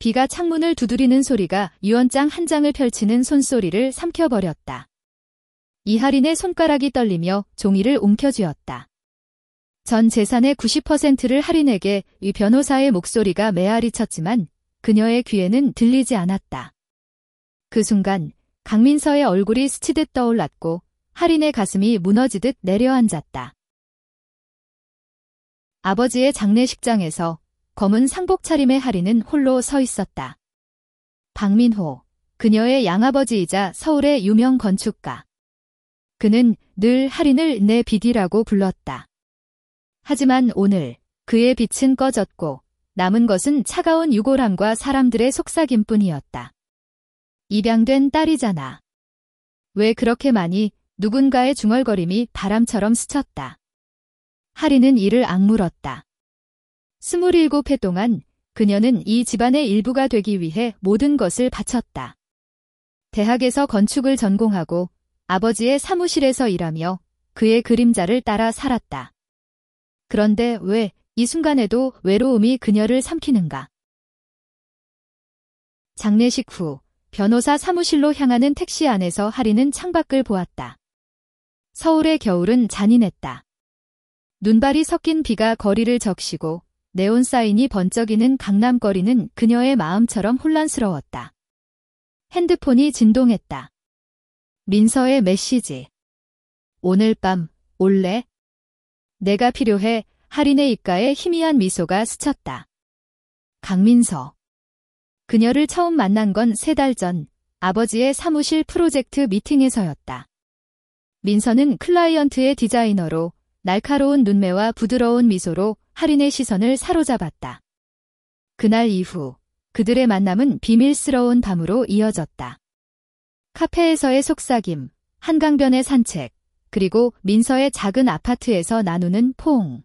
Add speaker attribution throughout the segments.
Speaker 1: 비가 창문을 두드리는 소리가 유언장 한 장을 펼치는 손소리를 삼켜버렸다. 이하린의 손가락이 떨리며 종이를 움켜쥐었다. 전 재산의 90%를 할인에게 이 변호사의 목소리가 메아리쳤지만 그녀의 귀에는 들리지 않았다. 그 순간 강민서의 얼굴이 스치듯 떠올랐고 할인의 가슴이 무너지듯 내려앉았다. 아버지의 장례식장에서 검은 상복 차림의 할인은 홀로 서 있었다. 박민호, 그녀의 양아버지이자 서울의 유명 건축가. 그는 늘 할인을 내 비디라고 불렀다. 하지만 오늘 그의 빛은 꺼졌고 남은 것은 차가운 유골함과 사람들의 속삭임뿐이었다. 입양된 딸이잖아. 왜 그렇게 많이? 누군가의 중얼거림이 바람처럼 스쳤다. 할인은 이를 악물었다. 27해 동안 그녀는 이 집안의 일부가 되기 위해 모든 것을 바쳤다. 대학에서 건축을 전공하고 아버지의 사무실에서 일하며 그의 그림자를 따라 살았다. 그런데 왜 이 순간에도 외로움이 그녀를 삼키는가? 장례식 후 변호사 사무실로 향하는 택시 안에서 할인은 창밖을 보았다. 서울의 겨울은 잔인했다. 눈발이 섞인 비가 거리를 적시고 네온 사인이 번쩍이는 강남거리는 그녀의 마음처럼 혼란스러웠다. 핸드폰이 진동했다. 민서의 메시지. 오늘 밤 올래? 내가 필요해. 할인의 입가에 희미한 미소가 스쳤다. 강민서. 그녀를 처음 만난 건 3달 전 아버지의 사무실 프로젝트 미팅에서였다. 민서는 클라이언트의 디자이너로 날카로운 눈매와 부드러운 미소로 할인의 시선을 사로잡았다. 그날 이후 그들의 만남은 비밀스러운 밤으로 이어졌다. 카페에서의 속삭임, 한강변의 산책, 그리고 민서의 작은 아파트에서 나누는 포옹.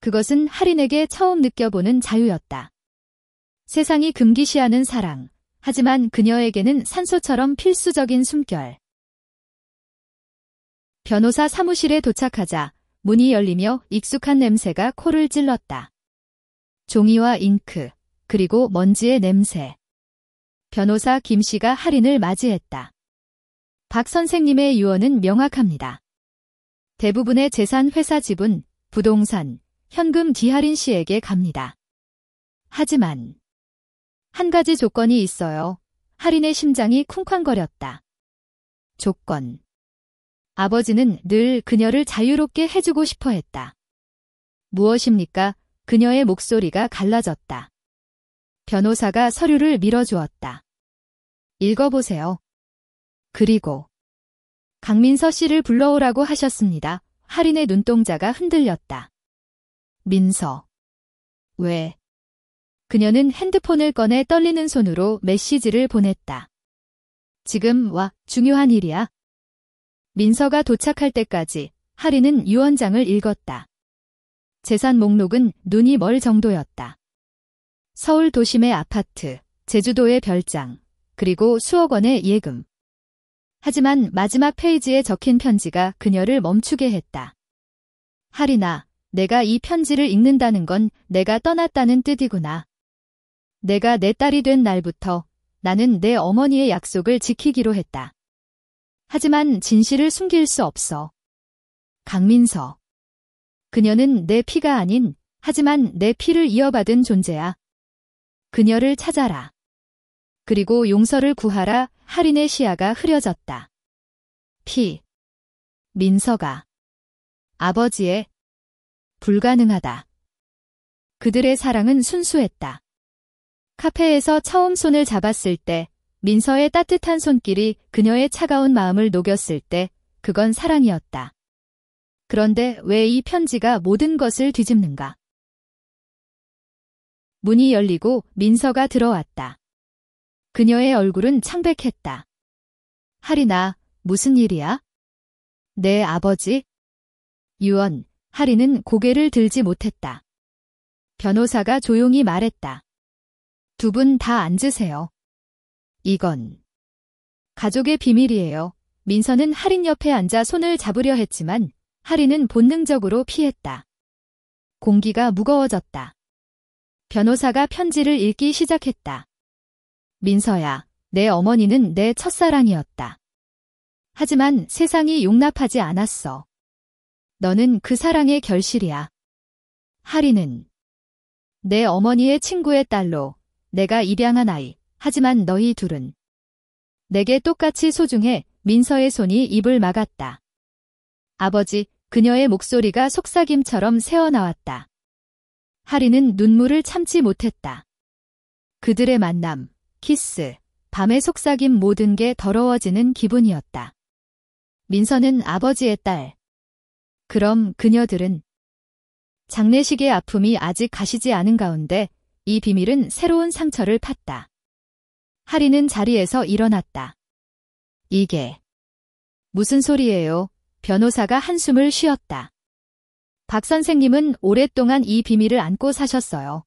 Speaker 1: 그것은 할인에게 처음 느껴보는 자유였다. 세상이 금기시하는 사랑, 하지만 그녀에게는 산소처럼 필수적인 숨결. 변호사 사무실에 도착하자 문이 열리며 익숙한 냄새가 코를 찔렀다. 종이와 잉크, 그리고 먼지의 냄새. 변호사 김 씨가 할인을 맞이했다. 박 선생님의 유언은 명확합니다. 대부분의 재산 회사 지분, 부동산, 현금 디할인 씨에게 갑니다. 하지만 한 가지 조건이 있어요. 할인의 심장이 쿵쾅거렸다. 조건. 아버지는 늘 그녀를 자유롭게 해주고 싶어 했다. 무엇입니까? 그녀의 목소리가 갈라졌다. 변호사가 서류를 밀어주었다. 읽어보세요. 그리고 강민서 씨를 불러오라고 하셨습니다. 할인의 눈동자가 흔들렸다. 민서. 왜? 그녀는 핸드폰을 꺼내 떨리는 손으로 메시지를 보냈다. 지금 와, 중요한 일이야. 민서가 도착할 때까지 할인은 유언장을 읽었다. 재산 목록은 눈이 멀 정도였다. 서울 도심의 아파트, 제주도의 별장, 그리고 수억 원의 예금. 하지만 마지막 페이지에 적힌 편지가 그녀를 멈추게 했다. 할인아, 내가 이 편지를 읽는다는 건 내가 떠났다는 뜻이구나. 내가 내 딸이 된 날부터 나는 내 어머니의 약속을 지키기로 했다. 하지만 진실을 숨길 수 없어. 강민서. 그녀는 내 피가 아닌, 하지만 내 피를 이어받은 존재야. 그녀를 찾아라. 그리고 용서를 구하라. 할인의 시야가 흐려졌다. 피. 민서가. 아버지의. 불가능하다. 그들의 사랑은 순수했다. 카페에서 처음 손을 잡았을 때, 민서의 따뜻한 손길이 그녀의 차가운 마음을 녹였을 때, 그건 사랑이었다. 그런데 왜 이 편지가 모든 것을 뒤집는가? 문이 열리고 민서가 들어왔다. 그녀의 얼굴은 창백했다. 할인아, 무슨 일이야? 내 아버지? 유언. 할인은 고개를 들지 못했다. 변호사가 조용히 말했다. 두 분 다 앉으세요. 이건 가족의 비밀이에요. 민서는 할인 옆에 앉아 손을 잡으려 했지만 할인은 본능적으로 피했다. 공기가 무거워졌다. 변호사가 편지를 읽기 시작했다. 민서야, 내 어머니는 내 첫사랑이었다. 하지만 세상이 용납하지 않았어. 너는 그 사랑의 결실이야. 하리는 내 어머니의 친구의 딸로 내가 입양한 아이. 하지만 너희 둘은 내게 똑같이 소중해. 민서의 손이 입을 막았다. 아버지, 그녀의 목소리가 속삭임처럼 새어나왔다. 하리는 눈물을 참지 못했다. 그들의 만남, 키스, 밤의 속삭임 모든 게 더러워지는 기분이었다. 민서는 아버지의 딸. 그럼 그녀들은? 장례식의 아픔이 아직 가시지 않은 가운데 이 비밀은 새로운 상처를 팠다. 하리는 자리에서 일어났다. 이게 무슨 소리예요? 변호사가 한숨을 쉬었다. 박 선생님은 오랫동안 이 비밀을 안고 사셨어요.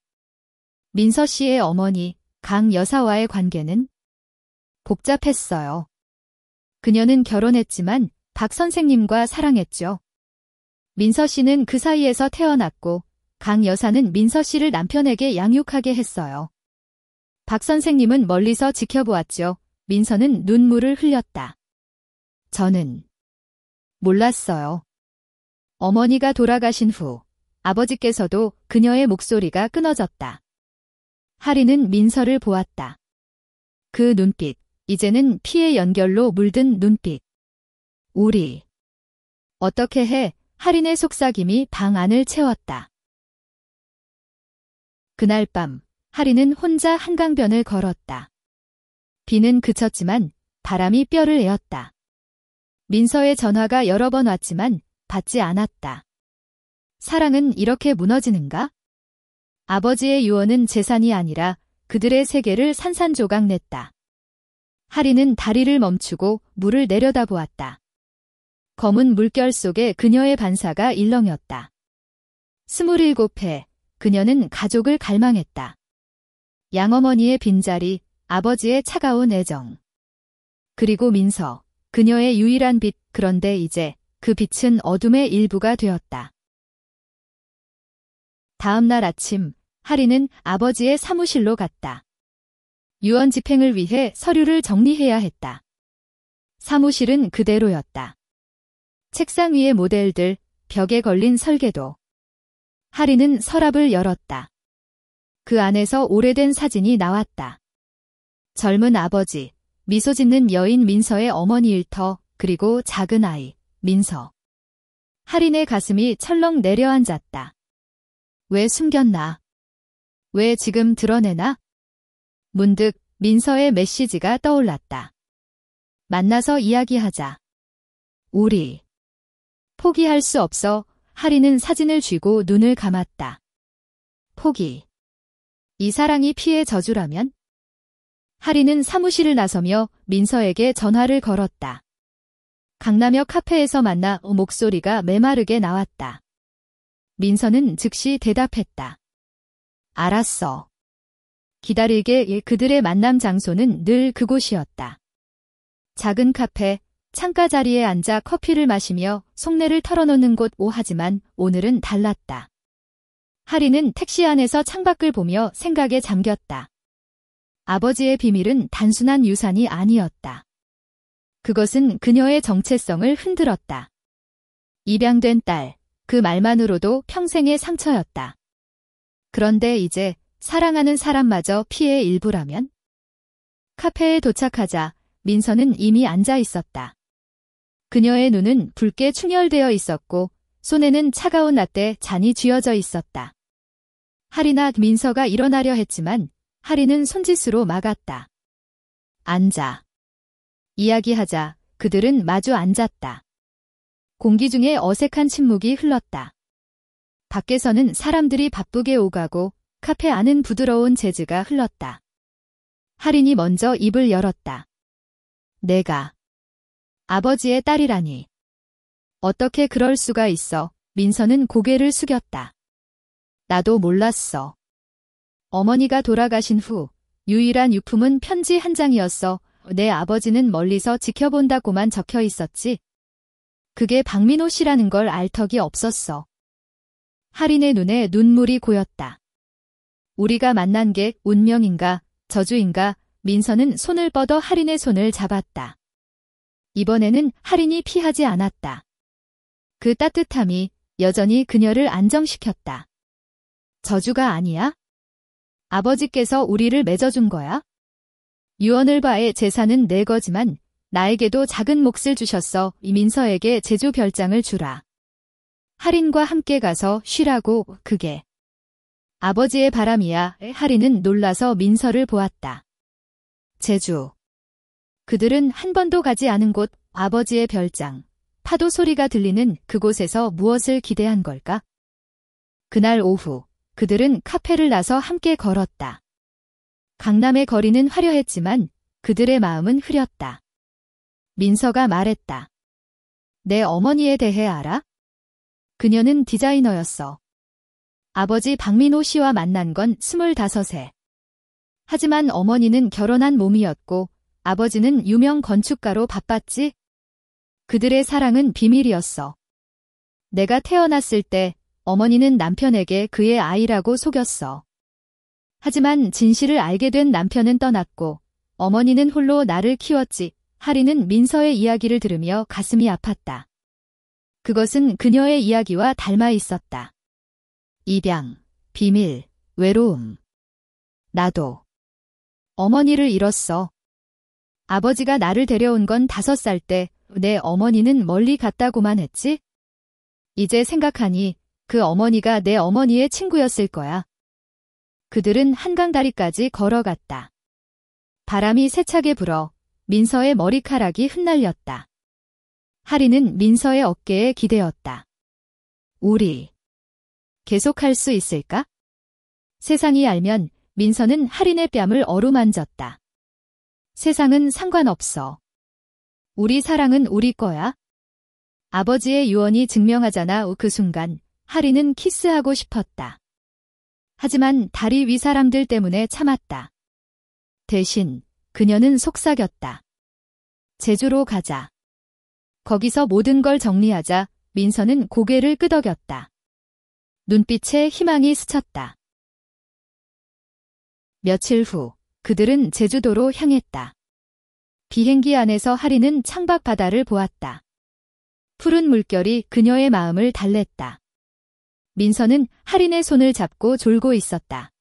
Speaker 1: 민서 씨의 어머니, 강 여사와의 관계는 복잡했어요. 그녀는 결혼했지만 박 선생님과 사랑했죠. 민서 씨는 그 사이에서 태어났고 강 여사는 민서 씨를 남편에게 양육하게 했어요. 박 선생님은 멀리서 지켜보았죠. 민서는 눈물을 흘렸다. 저는 몰랐어요. 어머니가 돌아가신 후 아버지께서도 그녀의 목소리가 끊어졌다. 하리는 민서를 보았다. 그 눈빛, 이제는 피의 연결로 물든 눈빛. 우리 어떻게 해? 하린의 속삭임이 방 안을 채웠다. 그날 밤 하린은 혼자 한강변을 걸었다. 비는 그쳤지만 바람이 뼈를 에었다. 민서의 전화가 여러 번 왔지만 받지 않았다. 사랑은 이렇게 무너지는가? 아버지의 유언은 재산이 아니라 그들의 세계를 산산조각 냈다. 하리는 다리를 멈추고 물을 내려다보았다. 검은 물결 속에 그녀의 반사가 일렁였다. 27회, 그녀는 가족을 갈망했다. 양어머니의 빈자리, 아버지의 차가운 애정. 그리고 민서, 그녀의 유일한 빛. 그런데 이제 그 빛은 어둠의 일부가 되었다. 다음 날 아침, 하리는 아버지의 사무실로 갔다. 유언 집행을 위해 서류를 정리해야 했다. 사무실은 그대로였다. 책상 위의 모델들, 벽에 걸린 설계도. 하리는 서랍을 열었다. 그 안에서 오래된 사진이 나왔다. 젊은 아버지, 미소 짓는 여인 민서의 어머니 일터, 그리고 작은 아이, 민서. 하린의 가슴이 철렁 내려앉았다. 왜 숨겼나? 왜 지금 드러내나? 문득 민서의 메시지가 떠올랐다. 만나서 이야기하자. 우리 포기할 수 없어. 하리는 사진을 쥐고 눈을 감았다. 포기. 이 사랑이 피의 저주라면? 하리는 사무실을 나서며 민서에게 전화를 걸었다. 강남역 카페에서 만나 목소리가 메마르게 나왔다. 민서는 즉시 대답했다. 알았어. 기다리게. 그들의 만남 장소는 늘 그곳이었다. 작은 카페, 창가 자리에 앉아 커피를 마시며 속내를 털어놓는 곳. 하지만 오늘은 달랐다. 하리는 택시 안에서 창밖을 보며 생각에 잠겼다. 아버지의 비밀은 단순한 유산이 아니었다. 그것은 그녀의 정체성을 흔들었다. 입양된 딸, 그 말만으로도 평생의 상처였다. 그런데 이제 사랑하는 사람마저 피해의 일부라면? 카페에 도착하자 민서는 이미 앉아 있었다. 그녀의 눈은 붉게 충혈되어 있었고 손에는 차가운 라떼 잔이 쥐어져 있었다. 하리나 민서가 일어나려 했지만 하리는 손짓으로 막았다. 앉아. 이야기하자. 그들은 마주 앉았다. 공기 중에 어색한 침묵이 흘렀다. 밖에서는 사람들이 바쁘게 오가고 카페 안은 부드러운 재즈가 흘렀다. 하린이 먼저 입을 열었다. 내가 아버지의 딸이라니. 어떻게 그럴 수가 있어? 민서는 고개를 숙였다. 나도 몰랐어. 어머니가 돌아가신 후 유일한 유품은 편지 한 장이었어. 내 아버지는 멀리서 지켜본다고만 적혀 있었지. 그게 박민호 씨라는 걸 알 턱이 없었어. 하린의 눈에 눈물이 고였다. 우리가 만난 게 운명인가, 저주인가, 민서는 손을 뻗어 할인의 손을 잡았다. 이번에는 할인이 피하지 않았다. 그 따뜻함이 여전히 그녀를 안정시켰다. 저주가 아니야? 아버지께서 우리를 맺어준 거야? 유언을바의 재산은 내 거지만 나에게도 작은 몫을 주셨어. 민서에게 제주 별장을 주라. 할인과 함께 가서 쉬라고. 그게 아버지의 바람이야. 할인은 놀라서 민서를 보았다. 제주. 그들은 한 번도 가지 않은 곳, 아버지의 별장. 파도 소리가 들리는 그곳에서 무엇을 기대한 걸까? 그날 오후 그들은 카페를 나서 함께 걸었다. 강남의 거리는 화려했지만 그들의 마음은 흐렸다. 민서가 말했다. 내 어머니에 대해 알아? 그녀는 디자이너였어. 아버지 박민호 씨와 만난 건 25세. 하지만 어머니는 결혼한 몸이었고 아버지는 유명 건축가로 바빴지. 그들의 사랑은 비밀이었어. 내가 태어났을 때 어머니는 남편에게 그의 아이라고 속였어. 하지만 진실을 알게 된 남편은 떠났고 어머니는 홀로 나를 키웠지. 할인은 민서의 이야기를 들으며 가슴이 아팠다. 그것은 그녀의 이야기와 닮아 있었다. 입양, 비밀, 외로움. 나도 어머니를 잃었어. 아버지가 나를 데려온 건 5살 때 내 어머니는 멀리 갔다고만 했지? 이제 생각하니 그 어머니가 내 어머니의 친구였을 거야. 그들은 한강다리까지 걸어갔다. 바람이 세차게 불어 민서의 머리카락이 흩날렸다. 할인은 민서의 어깨에 기대었다. 우리 계속할 수 있을까? 세상이 알면 민서는 할인의 뺨을 어루만졌다. 세상은 상관없어. 우리 사랑은 우리 거야. 아버지의 유언이 증명하잖아. 그 순간 할인은 키스하고 싶었다. 하지만 다리 위 사람들 때문에 참았다. 대신 그녀는 속삭였다. 제주로 가자. 거기서 모든 걸 정리하자. 민서는 고개를 끄덕였다. 눈빛에 희망이 스쳤다. 며칠 후 그들은 제주도로 향했다. 비행기 안에서 할인은 창밖 바다를 보았다. 푸른 물결이 그녀의 마음을 달랬다. 민서는 할인의 손을 잡고 졸고 있었다.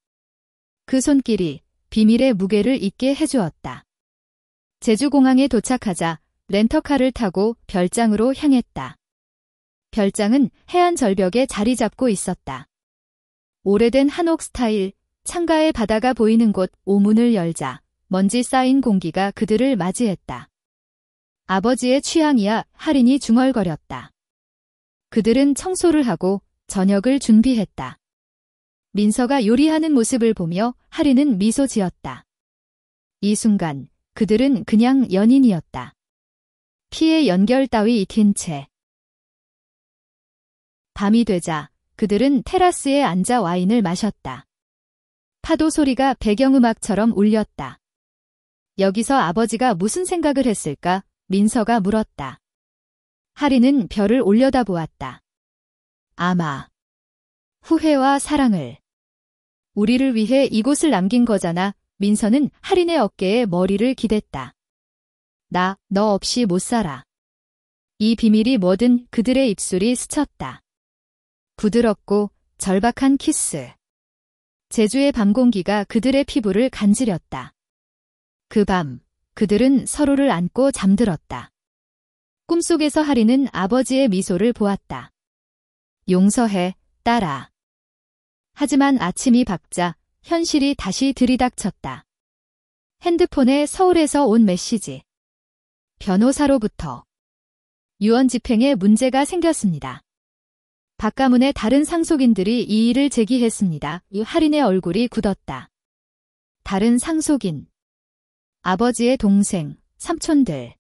Speaker 1: 그 손길이 비밀의 무게를 잊게 해주었다. 제주공항에 도착하자 렌터카를 타고 별장으로 향했다. 별장은 해안 절벽에 자리 잡고 있었다. 오래된 한옥 스타일, 창가에 바다가 보이는 곳. 오문을 열자 먼지 쌓인 공기가 그들을 맞이했다. 아버지의 취향이야. 할인이 중얼거렸다. 그들은 청소를 하고 저녁을 준비했다. 민서가 요리하는 모습을 보며 할인은 미소 지었다. 이 순간 그들은 그냥 연인이었다. 피의 연결 따위 잊힌 채. 밤이 되자 그들은 테라스에 앉아 와인을 마셨다. 파도 소리가 배경음악처럼 울렸다. 여기서 아버지가 무슨 생각을 했을까? 민서가 물었다. 할인은 별을 올려다보았다. 아마 후회와 사랑을. 우리를 위해 이곳을 남긴 거잖아. 민서는 할인의 어깨에 머리를 기댔다. 너 없이 못 살아. 이 비밀이 뭐든. 그들의 입술이 스쳤다. 부드럽고 절박한 키스. 제주의 밤 공기가 그들의 피부를 간지렸다. 그 밤 그들은 서로를 안고 잠들었다. 꿈속에서 할인은 아버지의 미소를 보았다. 용서해, 딸아. 하지만 아침이 밝자 현실이 다시 들이닥쳤다. 핸드폰에 서울에서 온 메시지. 변호사로부터. 유언 집행에 문제가 생겼습니다. 박가문의 다른 상속인들이 이의를 제기했습니다. 할인의 얼굴이 굳었다. 다른 상속인. 아버지의 동생, 삼촌들.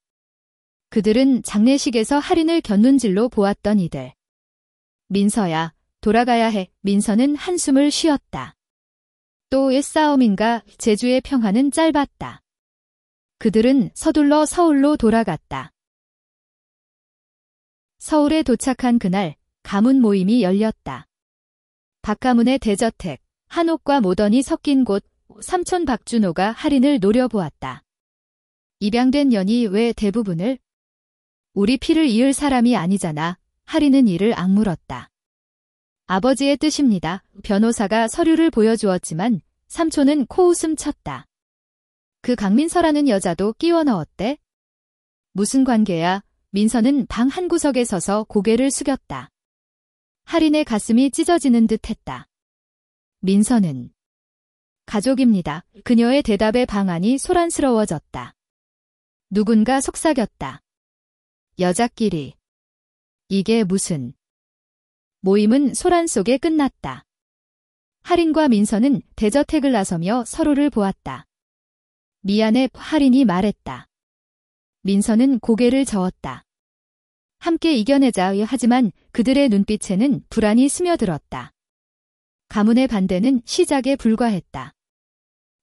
Speaker 1: 그들은 장례식에서 할인을 곁눈질로 보았던 이들. 민서야, 돌아가야 해. 민서는 한숨을 쉬었다. 또 옛싸움인가. 제주의 평화는 짧았다. 그들은 서둘러 서울로 돌아갔다. 서울에 도착한 그날 가문 모임이 열렸다. 박가문의 대저택, 한옥과 모던이 섞인 곳, 삼촌 박준호가 할인을 노려보았다. 입양된 년이 왜 대부분을? 우리 피를 이을 사람이 아니잖아. 할인은 이를 악물었다. 아버지의 뜻입니다. 변호사가 서류를 보여주었지만 삼촌은 코웃음 쳤다. 그 강민서라는 여자도 끼워 넣었대? 무슨 관계야? 민서는 방 한구석에 서서 고개를 숙였다. 할인의 가슴이 찢어지는 듯 했다. 민서는 가족입니다. 그녀의 대답에 방안이 소란스러워졌다. 누군가 속삭였다. 여자끼리. 이게 무슨. 모임은 소란 속에 끝났다. 할인과 민서는 대저택을 나서며 서로를 보았다. 미안해, 할인이 말했다. 민서는 고개를 저었다. 함께 이겨내자. 하지만 그들의 눈빛에는 불안이 스며들었다. 가문의 반대는 시작에 불과했다.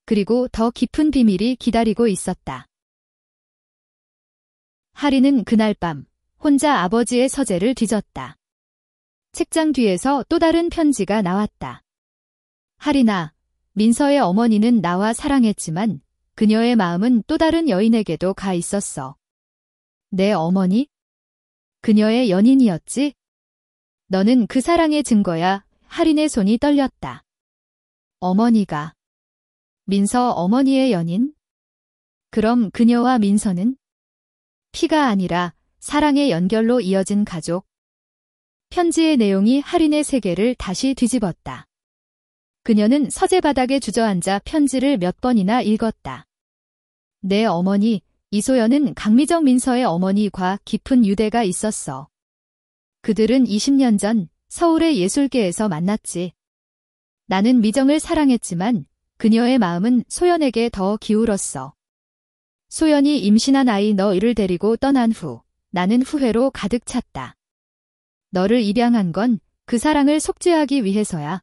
Speaker 1: 그리고 더 깊은 비밀이 기다리고 있었다. 할인은 그날 밤 혼자 아버지의 서재를 뒤졌다. 책장 뒤에서 또 다른 편지가 나왔다. 할인아, 민서의 어머니는 나와 사랑했지만 그녀의 마음은 또 다른 여인에게도 가 있었어. 내 어머니? 그녀의 연인이었지? 너는 그 사랑의 증거야. 할인의 손이 떨렸다. 어머니가. 민서 어머니의 연인? 그럼 그녀와 민서는? 피가 아니라 사랑의 연결로 이어진 가족. 편지의 내용이 할인의 세계를 다시 뒤집었다. 그녀는 서재 바닥에 주저앉아 편지를 몇 번이나 읽었다. 내 어머니, 이소연은 강미정 민서의 어머니과 깊은 유대가 있었어. 그들은 20년 전 서울의 예술계에서 만났지. 나는 미정을 사랑했지만 그녀의 마음은 소연에게 더 기울었어. 소연이 임신한 아이 너희를 데리고 떠난 후 나는 후회로 가득 찼다. 너를 입양한 건 그 사랑을 속죄하기 위해서야.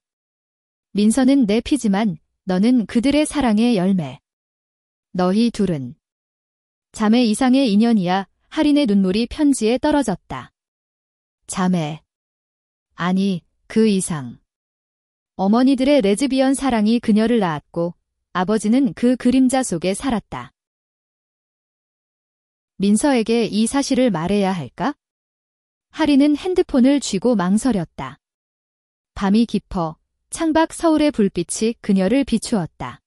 Speaker 1: 민서는 내 피지만 너는 그들의 사랑의 열매. 너희 둘은 자매 이상의 인연이야. 할인의 눈물이 편지에 떨어졌다. 자매. 아니, 그 이상. 어머니들의 레즈비언 사랑이 그녀를 낳았고 아버지는 그 그림자 속에 살았다. 민서에게 이 사실을 말해야 할까? 할인은 핸드폰을 쥐고 망설였다. 밤이 깊어 창밖 서울의 불빛이 그녀를 비추었다.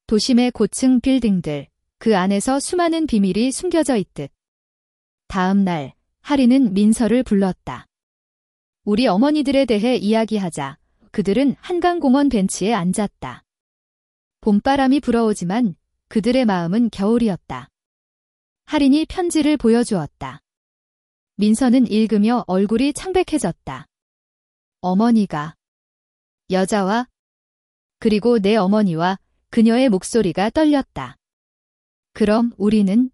Speaker 1: 도심의 고층 빌딩들, 그 안에서 수많은 비밀이 숨겨져 있듯. 다음 날, 할인은 민서를 불렀다. 우리 어머니들에 대해 이야기하자. 그들은 한강공원 벤치에 앉았다. 봄바람이 불어오지만 그들의 마음은 겨울이었다. 할인이 편지를 보여주었다. 민서는 읽으며 얼굴이 창백해졌다. 어머니가. 여자와 그리고 내 어머니와 그녀의 목소리가 떨렸다. 그럼 우리는?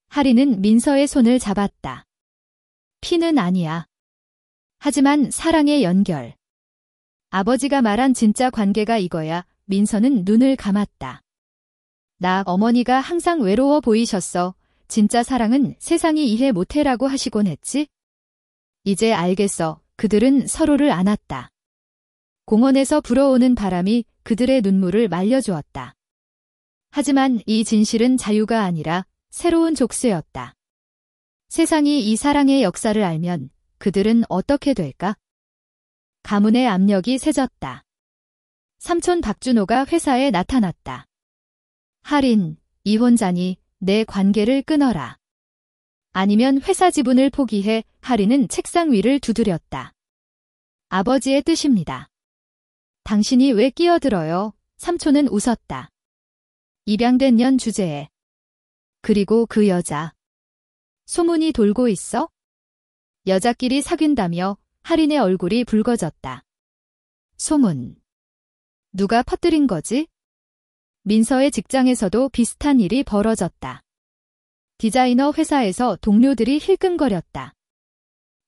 Speaker 1: 할인은 민서의 손을 잡았다. 피는 아니야. 하지만 사랑의 연결. 아버지가 말한 진짜 관계가 이거야. 민서는 눈을 감았다. 나 어머니가 항상 외로워 보이셨어. 진짜 사랑은 세상이 이해 못해라고 하시곤 했지? 이제 알겠어. 그들은 서로를 안았다. 공원에서 불어오는 바람이 그들의 눈물을 말려주었다. 하지만 이 진실은 자유가 아니라 새로운 족쇄였다. 세상이 이 사랑의 역사를 알면 그들은 어떻게 될까? 가문의 압력이 세졌다. 삼촌 박준호가 회사에 나타났다. 할인, 이혼자니 내 관계를 끊어라. 아니면 회사 지분을 포기해. 할인은 책상 위를 두드렸다. 아버지의 뜻입니다. 당신이 왜 끼어들어요? 삼촌은 웃었다. 입양된 년 주제에. 그리고 그 여자. 소문이 돌고 있어? 여자끼리 사귄다며 할인의 얼굴이 붉어졌다. 소문. 누가 퍼뜨린 거지? 민서의 직장에서도 비슷한 일이 벌어졌다. 디자이너 회사에서 동료들이 힐끔거렸다.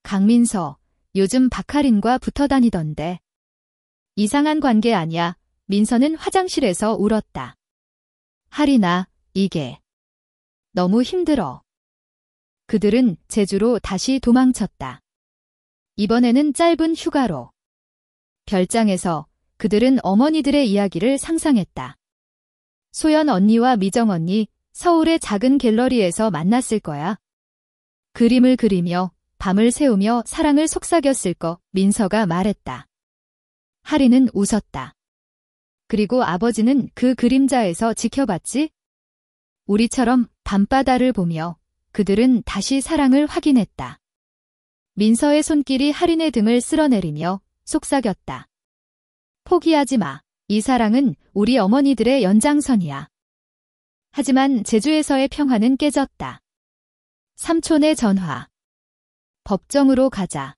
Speaker 1: 강민서, 요즘 박할인과 붙어 다니던데. 이상한 관계 아니야. 민서는 화장실에서 울었다. 할인아, 이게 너무 힘들어. 그들은 제주로 다시 도망쳤다. 이번에는 짧은 휴가로. 별장에서 그들은 어머니들의 이야기를 상상했다. 소연 언니와 미정 언니, 서울의 작은 갤러리에서 만났을 거야. 그림을 그리며 밤을 새우며 사랑을 속삭였을 거, 민서가 말했다. 하리는 웃었다. 그리고 아버지는 그 그림자에서 지켜봤지? 우리처럼 밤바다를 보며 그들은 다시 사랑을 확인했다. 민서의 손길이 하린의 등을 쓸어내리며 속삭였다. 포기하지 마. 이 사랑은 우리 어머니들의 연장선이야. 하지만 제주에서의 평화는 깨졌다. 삼촌의 전화. 법정으로 가자.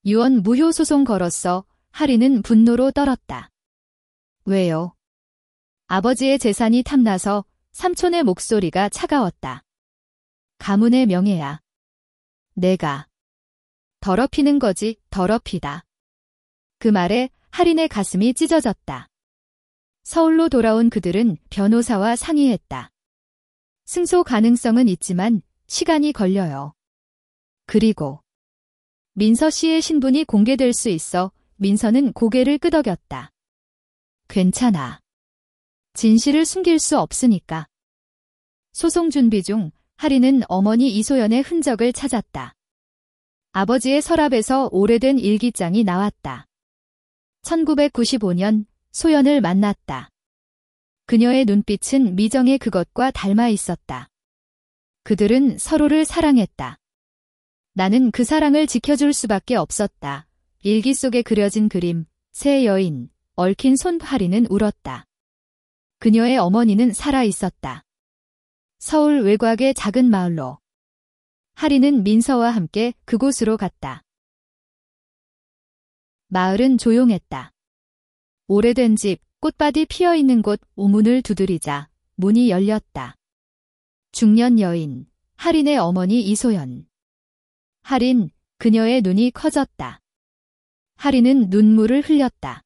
Speaker 1: 유언 무효 소송 걸었어. 하리는 분노로 떨었다. 왜요? 아버지의 재산이 탐나서 삼촌의 목소리가 차가웠다. 가문의 명예야. 내가 더럽히는 거지, 더럽히다. 그 말에 하린의 가슴이 찢어졌다. 서울로 돌아온 그들은 변호사와 상의했다. 승소 가능성은 있지만 시간이 걸려요. 그리고 민서 씨의 신분이 공개될 수 있어. 민서는 고개를 끄덕였다. 괜찮아. 진실을 숨길 수 없으니까. 소송 준비 중 하리는 어머니 이소연의 흔적을 찾았다. 아버지의 서랍에서 오래된 일기장이 나왔다. 1995년 소연을 만났다. 그녀의 눈빛은 미정의 그것과 닮아 있었다. 그들은 서로를 사랑했다. 나는 그 사랑을 지켜줄 수밖에 없었다. 일기 속에 그려진 그림, 새 여인, 얽힌 손. 하리는 울었다. 그녀의 어머니는 살아 있었다. 서울 외곽의 작은 마을로. 하리는 민서와 함께 그곳으로 갔다. 마을은 조용했다. 오래된 집, 꽃밭이 피어있는 곳. 오문을 두드리자 문이 열렸다. 중년 여인, 하린의 어머니 이소연. 하린, 그녀의 눈이 커졌다. 하린은 눈물을 흘렸다.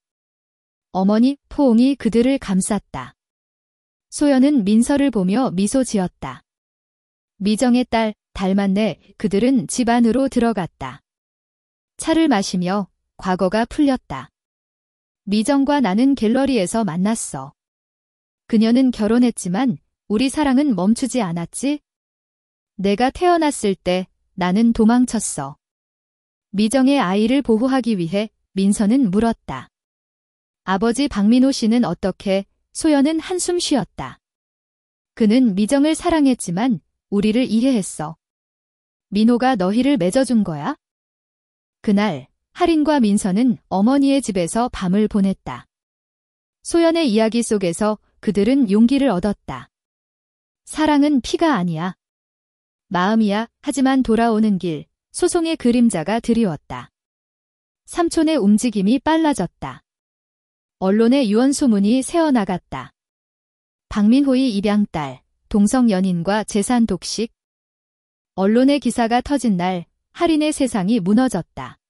Speaker 1: 어머니 포옹이 그들을 감쌌다. 소연은 민서를 보며 미소 지었다. 미정의 딸, 닮았네. 그들은 집 안으로 들어갔다. 차를 마시며 과거가 풀렸다. 미정과 나는 갤러리에서 만났어. 그녀는 결혼했지만 우리 사랑은 멈추지 않았지? 내가 태어났을 때 나는 도망쳤어. 미정의 아이를 보호하기 위해. 민서는 물었다. 아버지 박민호 씨는 어떻게? 소연은 한숨 쉬었다. 그는 미정을 사랑했지만 우리를 이해했어. 민호가 너희를 맺어준 거야? 그날 하린과 민서는 어머니의 집에서 밤을 보냈다. 소연의 이야기 속에서 그들은 용기를 얻었다. 사랑은 피가 아니야. 마음이야. 하지만 돌아오는 길, 소송의 그림자가 드리웠다. 삼촌의 움직임이 빨라졌다. 언론의 유언 소문이 새어나갔다. 박민호의 입양딸, 동성연인과 재산 독식. 언론의 기사가 터진 날, 하린의 세상이 무너졌다.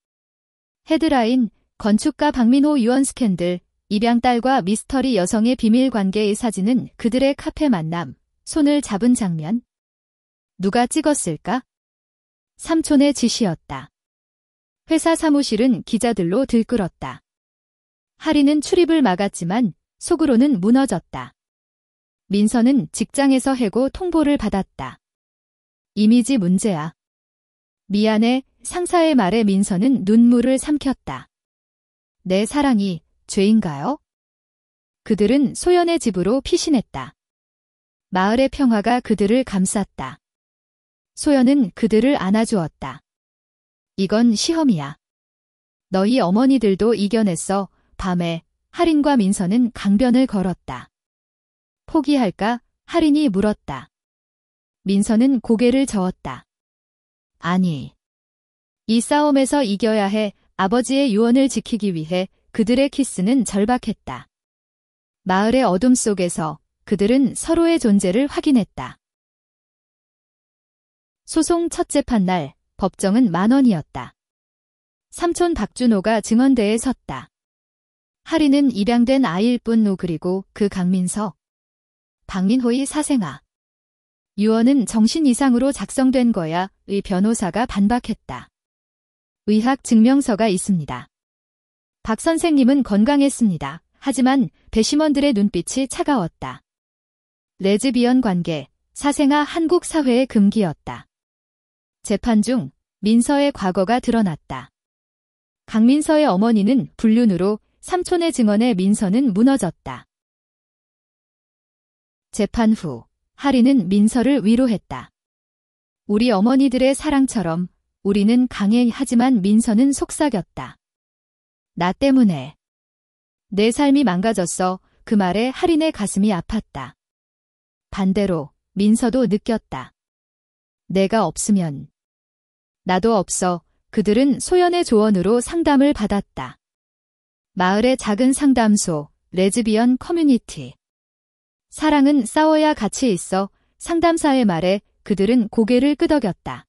Speaker 1: 헤드라인, 건축가 박민호 유언 스캔들, 입양딸과 미스터리 여성의 비밀 관계의 사진은 그들의 카페 만남, 손을 잡은 장면. 누가 찍었을까? 삼촌의 지시였다. 회사 사무실은 기자들로 들끓었다. 하린은 출입을 막았지만 속으로는 무너졌다. 민서는 직장에서 해고 통보를 받았다. 이미지 문제야. 미안해. 상사의 말에 민서는 눈물을 삼켰다. 내 사랑이 죄인가요? 그들은 소연의 집으로 피신했다. 마을의 평화가 그들을 감쌌다. 소연은 그들을 안아주었다. 이건 시험이야. 너희 어머니들도 이겨냈어. 밤에 하린과 민서는 강변을 걸었다. 포기할까? 하린이 물었다. 민서는 고개를 저었다. 아니. 이 싸움에서 이겨야 해. 아버지의 유언을 지키기 위해 그들의 키스는 절박했다. 마을의 어둠 속에서 그들은 서로의 존재를 확인했다. 소송 첫 재판날, 법정은 만원이었다. 삼촌 박준호가 증언대에 섰다. 하린은 입양된 아이일 뿐. 그리고 그 강민서. 박민호의 사생아. 유언은 정신 이상으로 작성된 거야. 의 변호사가 반박했다. 의학 증명서가 있습니다. 박 선생님은 건강했습니다. 하지만 배심원들의 눈빛이 차가웠다. 레즈비언 관계, 사생아 한국 사회의 금기였다. 재판 중 민서의 과거가 드러났다. 강민서의 어머니는 불륜으로 삼촌의 증언에 민서는 무너졌다. 재판 후 하리는 민서를 위로했다. 우리 어머니들의 사랑처럼 우리는 강해. 하지만 민서는 속삭였다. 나 때문에 내 삶이 망가졌어. 그 말에 하린의 가슴이 아팠다. 반대로 민서도 느꼈다. 내가 없으면 나도 없어. 그들은 소연의 조언으로 상담을 받았다. 마을의 작은 상담소, 레즈비언 커뮤니티. 사랑은 싸워야 같이 있어. 상담사의 말에 그들은 고개를 끄덕였다.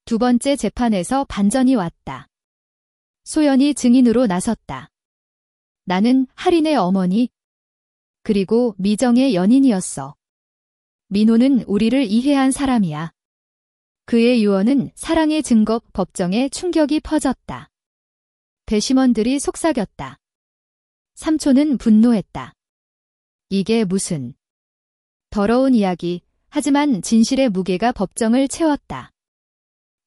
Speaker 1: 두 번째 재판에서 반전이 왔다. 소연이 증인으로 나섰다. 나는 하린의 어머니, 그리고 미정의 연인이었어. 민호는 우리를 이해한 사람이야. 그의 유언은 사랑의 증거. 법정에 충격이 퍼졌다. 배심원들이 속삭였다. 삼촌은 분노했다. 이게 무슨 더러운 이야기. 하지만 진실의 무게가 법정을 채웠다.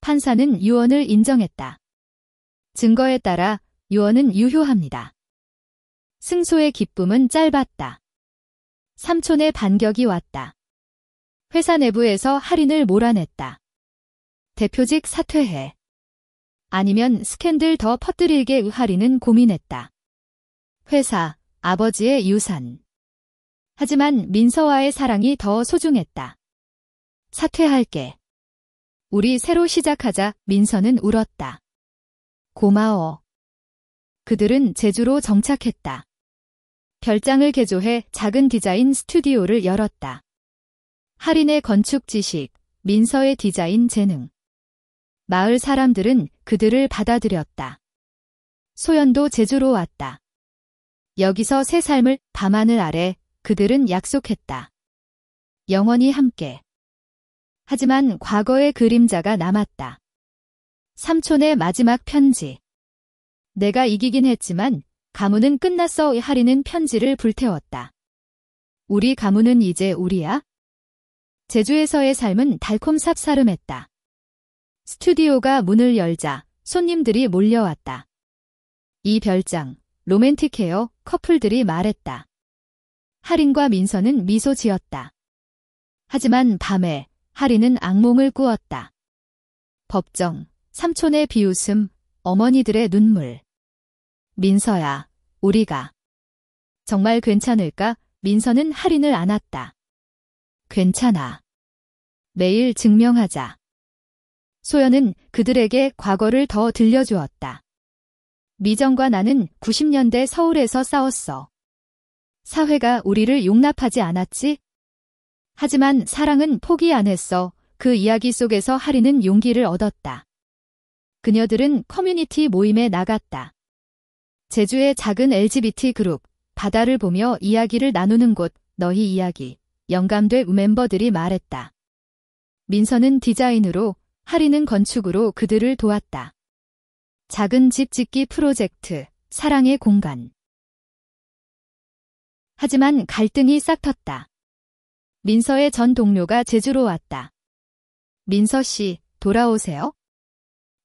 Speaker 1: 판사는 유언을 인정했다. 증거에 따라 유언은 유효합니다. 승소의 기쁨은 짧았다. 삼촌의 반격이 왔다. 회사 내부에서 할인을 몰아냈다. 대표직 사퇴해. 아니면 스캔들 더 퍼뜨리게. 할인은 고민했다. 회사, 아버지의 유산. 하지만 민서와의 사랑이 더 소중했다. 사퇴할게. 우리 새로 시작하자. 민서는 울었다. 고마워. 그들은 제주로 정착했다. 별장을 개조해 작은 디자인 스튜디오를 열었다. 할인의 건축 지식, 민서의 디자인 재능. 마을 사람들은 그들을 받아들였다. 소연도 제주로 왔다. 여기서 새 삶을. 밤하늘 아래 그들은 약속했다. 영원히 함께. 하지만 과거의 그림자가 남았다. 삼촌의 마지막 편지. 내가 이기긴 했지만 가문은 끝났어. 할인은 편지를 불태웠다. 우리 가문은 이제 우리야? 제주에서의 삶은 달콤 쌉싸름했다. 스튜디오가 문을 열자 손님들이 몰려왔다. 이 별장, 로맨틱해요. 커플들이 말했다. 할인과 민서는 미소 지었다. 하지만 밤에 할인은 악몽을 꾸었다. 법정, 삼촌의 비웃음, 어머니들의 눈물. 민서야, 우리가 정말 괜찮을까? 민서는 할인을 안았다. 괜찮아. 매일 증명하자. 소연은 그들에게 과거를 더 들려주었다. 미정과 나는 90년대 서울에서 싸웠어. 사회가 우리를 용납하지 않았지? 하지만 사랑은 포기 안 했어. 그 이야기 속에서 할인은 용기를 얻었다. 그녀들은 커뮤니티 모임에 나갔다. 제주의 작은 LGBT 그룹, 바다를 보며 이야기를 나누는 곳, 너희 이야기, 영감돼. 멤버들이 말했다. 민서는 디자인으로, 할인은 건축으로 그들을 도왔다. 작은 집 짓기 프로젝트, 사랑의 공간. 하지만 갈등이 싹텄다. 민서의 전 동료가 제주로 왔다. 민서 씨, 돌아오세요?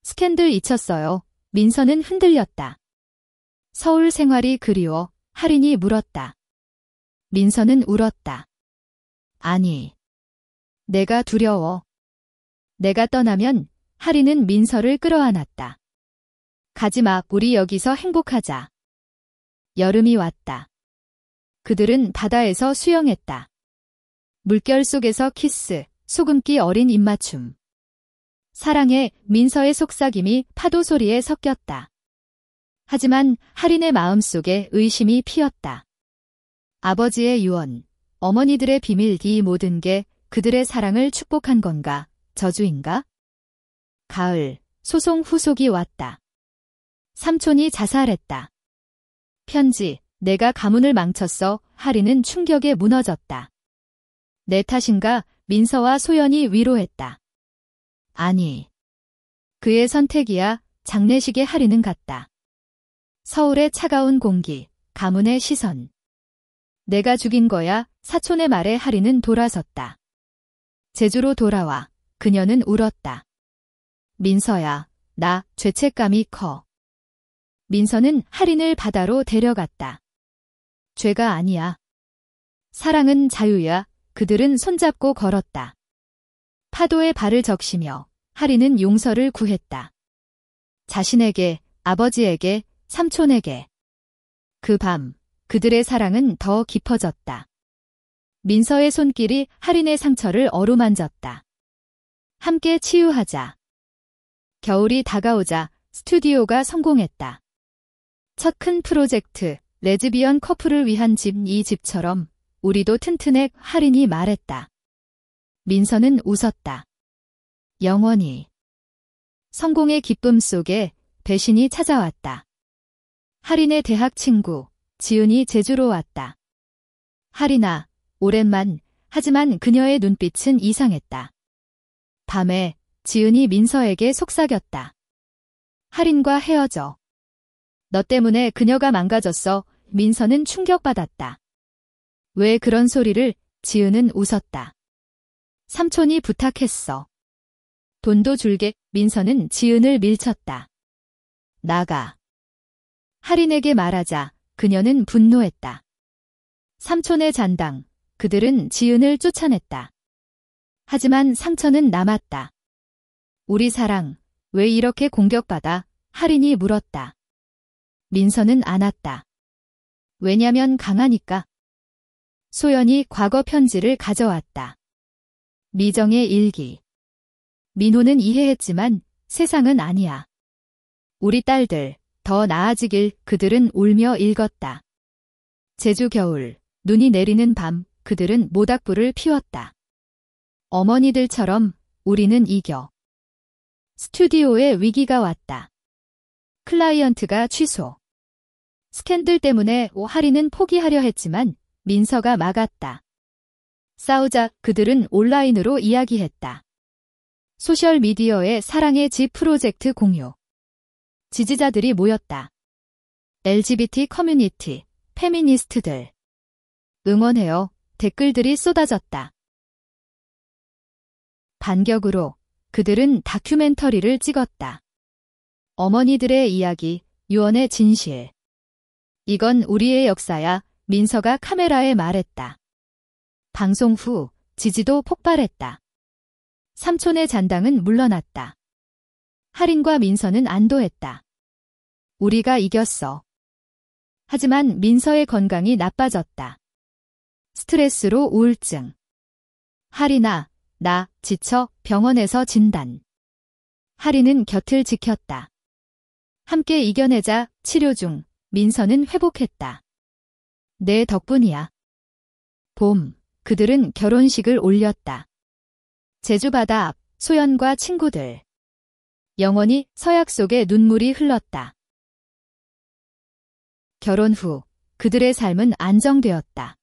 Speaker 1: 스캔들 잊혔어요. 민서는 흔들렸다. 서울 생활이 그리워. 할인이 물었다. 민서는 울었다. 아니, 내가 두려워. 내가 떠나면. 할인은 민서를 끌어안았다. 가지마. 우리 여기서 행복하자. 여름이 왔다. 그들은 바다에서 수영했다. 물결 속에서 키스, 소금기 어린 입맞춤. 사랑에 민서의 속삭임이 파도 소리에 섞였다. 하지만 할인의 마음속에 의심이 피었다. 아버지의 유언, 어머니들의 비밀. 이 모든 게 그들의 사랑을 축복한 건가? 저주인가? 가을, 소송 후속이 왔다. 삼촌이 자살했다. 편지, 내가 가문을 망쳤어. 할인은 충격에 무너졌다. 내 탓인가? 민서와 소연이 위로했다. 아니, 그의 선택이야. 장례식에 할인은 갔다. 서울의 차가운 공기, 가문의 시선. 내가 죽인 거야. 사촌의 말에 할인은 돌아섰다. 제주로 돌아와 그녀는 울었다. 민서야, 나 죄책감이 커. 민서는 할인을 바다로 데려갔다. 죄가 아니야. 사랑은 자유야. 그들은 손잡고 걸었다. 파도에 발을 적시며 할인은 용서를 구했다. 자신에게, 아버지에게, 삼촌에게. 그 밤, 그들의 사랑은 더 깊어졌다. 민서의 손길이 할인의 상처를 어루만졌다. 함께 치유하자. 겨울이 다가오자 스튜디오가 성공했다. 첫 큰 프로젝트, 레즈비언 커플을 위한 집, 이 집처럼 우리도 튼튼해. 할인이 말했다. 민서는 웃었다. 영원히. 성공의 기쁨 속에 배신이 찾아왔다. 할인의 대학 친구, 지은이 제주로 왔다. 할인아, 오랜만. 하지만 그녀의 눈빛은 이상했다. 밤에 지은이 민서에게 속삭였다. 할인과 헤어져. 너 때문에 그녀가 망가졌어. 민서는 충격받았다. 왜 그런 소리를? 지은은 웃었다. 삼촌이 부탁했어. 돈도 줄게. 민서는 지은을 밀쳤다. 나가. 할인에게 말하자 그녀는 분노했다. 삼촌의 잔당, 그들은 지은을 쫓아냈다. 하지만 상처는 남았다. 우리 사랑, 왜 이렇게 공격받아? 할인이 물었다. 민서는 안았다. 왜냐면 강하니까. 소연이 과거 편지를 가져왔다. 미정의 일기. 민호는 이해했지만 세상은 아니야. 우리 딸들, 더 나아지길. 그들은 울며 읽었다. 제주 겨울, 눈이 내리는 밤, 그들은 모닥불을 피웠다. 어머니들처럼 우리는 이겨. 스튜디오에 위기가 왔다. 클라이언트가 취소. 스캔들 때문에 할인은 포기하려 했지만 민서가 막았다. 싸우자. 그들은 온라인으로 이야기했다. 소셜미디어에 사랑의 집 프로젝트 공유. 지지자들이 모였다. LGBT 커뮤니티, 페미니스트들. 응원해요. 댓글들이 쏟아졌다. 반격으로 그들은 다큐멘터리를 찍었다. 어머니들의 이야기, 유언의 진실. 이건 우리의 역사야. 민서가 카메라에 말했다. 방송 후 지지도 폭발했다. 삼촌의 잔당은 물러났다. 할인과 민서는 안도했다. 우리가 이겼어. 하지만 민서의 건강이 나빠졌다. 스트레스로 우울증. 할인아, 나 지쳐. 병원에서 진단. 할인은 곁을 지켰다. 함께 이겨내자. 치료 중. 민서는 회복했다. 내 덕분이야. 봄, 그들은 결혼식을 올렸다. 제주 바다 앞, 소연과 친구들. 영원히 서약 속에 눈물이 흘렀다. 결혼 후 그들의 삶은 안정되었다.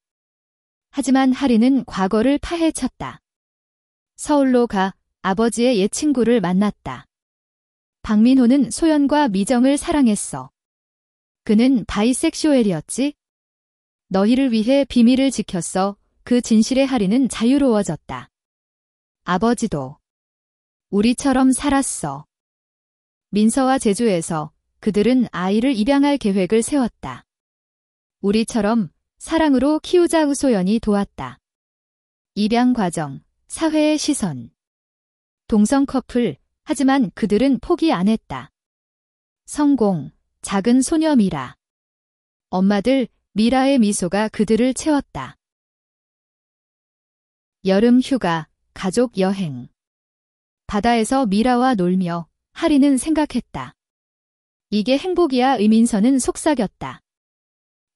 Speaker 1: 하지만 할인은 과거를 파헤쳤다. 서울로 가 아버지의 옛 친구를 만났다. 박민호는 소연과 미정을 사랑했어. 그는 바이섹슈얼이었지? 너희를 위해 비밀을 지켰어. 그 진실의 할인은 자유로워졌다. 아버지도 우리처럼 살았어. 민서와 제주에서 그들은 아이를 입양할 계획을 세웠다. 우리처럼 사랑으로 키우자. 소연이 도왔다. 입양 과정, 사회의 시선. 동성 커플, 하지만 그들은 포기 안 했다. 성공, 작은 소녀 미라. 엄마들, 미라의 미소가 그들을 채웠다. 여름 휴가, 가족 여행. 바다에서 미라와 놀며 할인은 생각했다. 이게 행복이야. 민서는 속삭였다.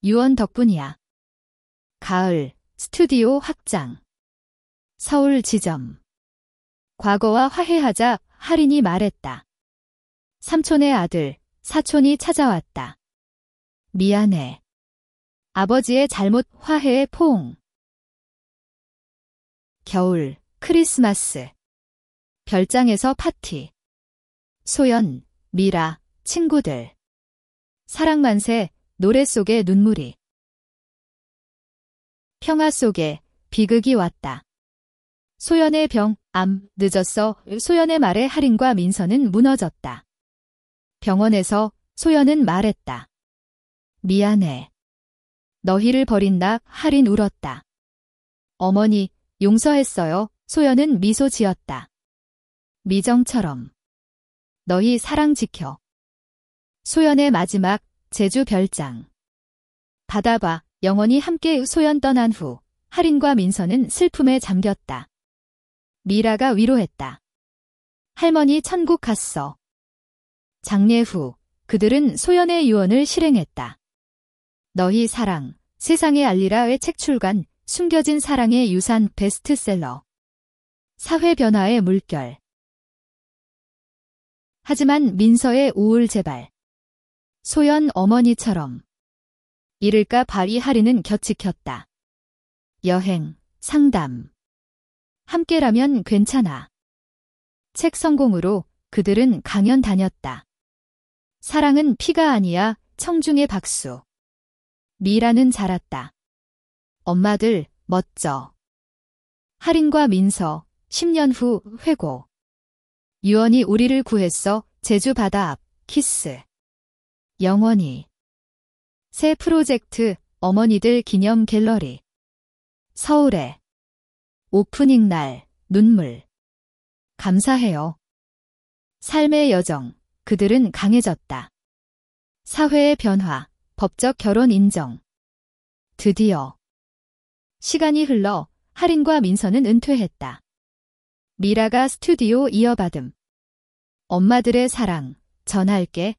Speaker 1: 유언 덕분이야. 가을, 스튜디오 확장. 서울 지점. 과거와 화해하자. 할인이 말했다. 삼촌의 아들, 사촌이 찾아왔다. 미안해. 아버지의 잘못. 화해의 포옹. 겨울, 크리스마스. 별장에서 파티. 소연, 미라, 친구들. 사랑 만세, 노래 속에 눈물이. 평화 속에 비극이 왔다. 소연의 병, 암, 늦었어. 소연의 말에 할인과 민서는 무너졌다. 병원에서 소연은 말했다. 미안해. 너희를 버린 나. 할인 울었다. 어머니, 용서했어요. 소연은 미소 지었다. 미정처럼. 너희 사랑 지켜. 소연의 마지막 제주 별장. 받아봐. 영원히 함께. 소연 떠난 후 할인과 민서는 슬픔에 잠겼다. 미라가 위로했다. 할머니 천국 갔어. 장례 후 그들은 소연의 유언을 실행했다. 너희 사랑, 세상에 알리라의 책 출간, 숨겨진 사랑의 유산 베스트셀러. 사회 변화의 물결. 하지만 민서의 우울 재발. 소연 어머니처럼. 이를까 발이 할인은 곁지켰다. 여행, 상담. 함께라면 괜찮아. 책 성공으로 그들은 강연 다녔다. 사랑은 피가 아니야. 청중의 박수. 미라는 자랐다. 엄마들 멋져. 할인과 민서 10년 후 회고. 유언이 우리를 구했어. 제주 바다 앞 키스. 영원히. 새 프로젝트 어머니들 기념 갤러리. 서울에. 오프닝 날 눈물. 감사해요. 삶의 여정. 그들은 강해졌다. 사회의 변화. 법적 결혼 인정. 드디어. 시간이 흘러 할인과 민서는 은퇴했다. 미라가 스튜디오 이어받음. 엄마들의 사랑. 전할게.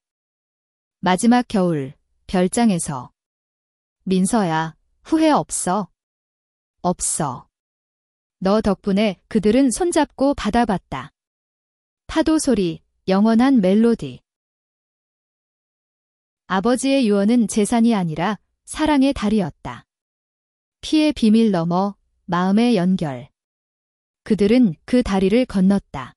Speaker 1: 마지막 겨울. 별장에서. 민서야, 후회 없어. 없어. 너 덕분에. 그들은 손잡고 받아봤다. 파도 소리, 영원한 멜로디. 아버지의 유언은 재산이 아니라 사랑의 다리였다. 피의 비밀 넘어 마음의 연결. 그들은 그 다리를 건넜다.